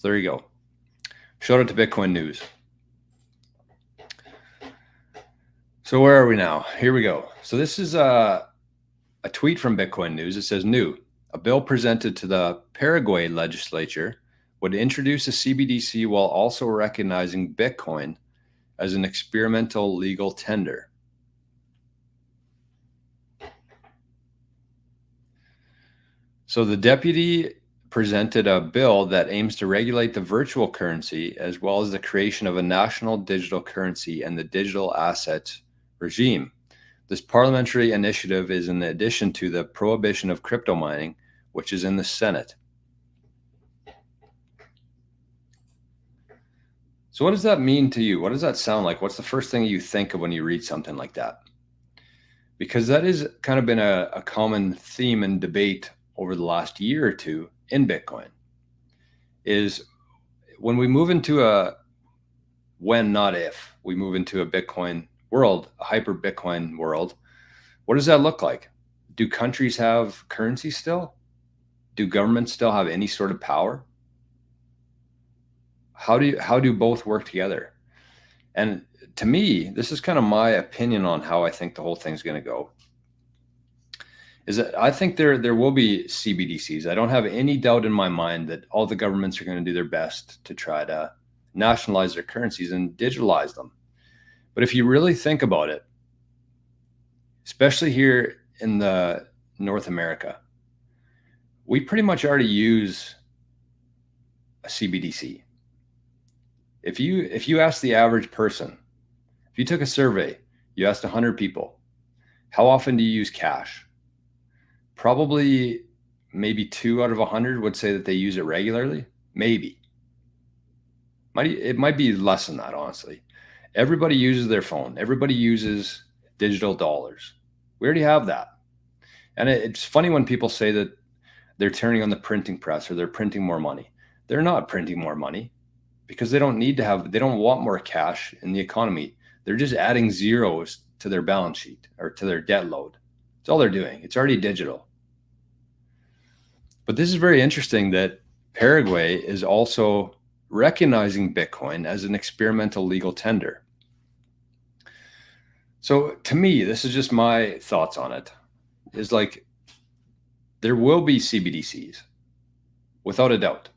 So there you go. Shout out to Bitcoin News. So where are we now? Here we go. So this is a tweet from Bitcoin News. It says, new, a bill presented to the Paraguay legislature would introduce a CBDC while also recognizing Bitcoin as an experimental legal tender. So the deputy presented a bill that aims to regulate the virtual currency as well as the creation of a national digital currency and the digital assets regime. This parliamentary initiative is in addition to the prohibition of crypto mining, which is in the Senate. So what does that mean to you? What does that sound like? What's the first thing you think of when you read something like that? Because that has kind of been a common theme and debate over the last year or two in Bitcoin, is when we move into when, not if, we move into a Bitcoin world, a hyper Bitcoin world, what does that look like? Do countries have currency still? Do governments still have any sort of power? How do both work together? And to me, this is kind of my opinion on how I think the whole thing's going to go. Is that I think there will be CBDCs. I don't have any doubt in my mind that all the governments are going to do their best to try to nationalize their currencies and digitalize them. But if you really think about it, especially here in the North America, we pretty much already use a CBDC. If you ask the average person, if you took a survey, you asked 100 people, how often do you use cash? Probably maybe 2 out of 100 would say that they use it regularly. Maybe. It might be less than that, honestly. Everybody uses their phone. Everybody uses digital dollars. We already have that. And it's funny when people say that they're turning on the printing press or they're printing more money. They're not printing more money because they don't want more cash in the economy. They're just adding zeros to their balance sheet or to their debt load. That's all they're doing. It's already digital. But this is very interesting that Paraguay is also recognizing Bitcoin as an experimental legal tender. So to me, this is just my thoughts on it, is like there will be CBDCs without a doubt.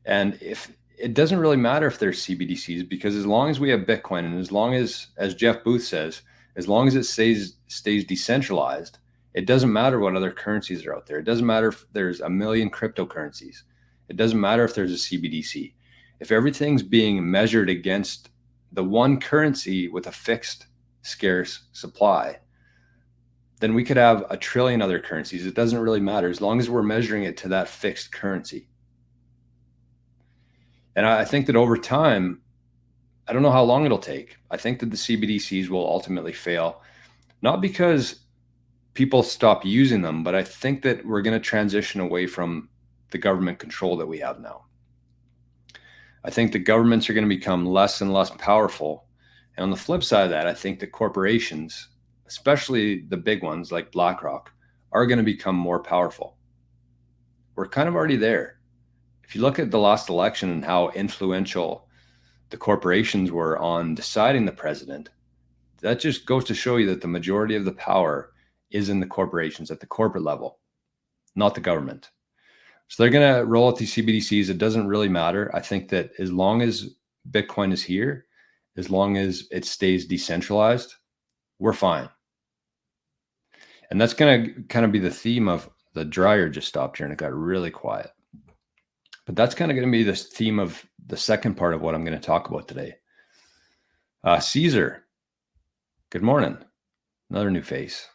And if it doesn't really matter if there's CBDCs, because as long as we have Bitcoin and as long as Jeff Booth says, as long as it stays decentralized, it doesn't matter what other currencies are out there. It doesn't matter if there's a million cryptocurrencies. It doesn't matter if there's a CBDC. If everything's being measured against the one currency with a fixed scarce supply, then we could have a trillion other currencies. It doesn't really matter as long as we're measuring it to that fixed currency. And I think that over time, I don't know how long it'll take. I think that the CBDCs will ultimately fail, not because people stop using them, but I think that we're going to transition away from the government control that we have now. I think the governments are going to become less and less powerful. And on the flip side of that, I think the corporations, especially the big ones like BlackRock, are going to become more powerful. We're kind of already there. If you look at the last election and how influential the corporations were on deciding the president, that just goes to show you that the majority of the power is in the corporations at the corporate level, not the government. So they're going to roll out these CBDCs. It doesn't really matter. I think that as long as Bitcoin is here, as long as it stays decentralized, we're fine. And that's going to kind of be the theme of the dryer just stopped here and it got really quiet. But that's kind of going to be the theme of the second part of what I'm going to talk about today. Caesar, good morning. Another new face.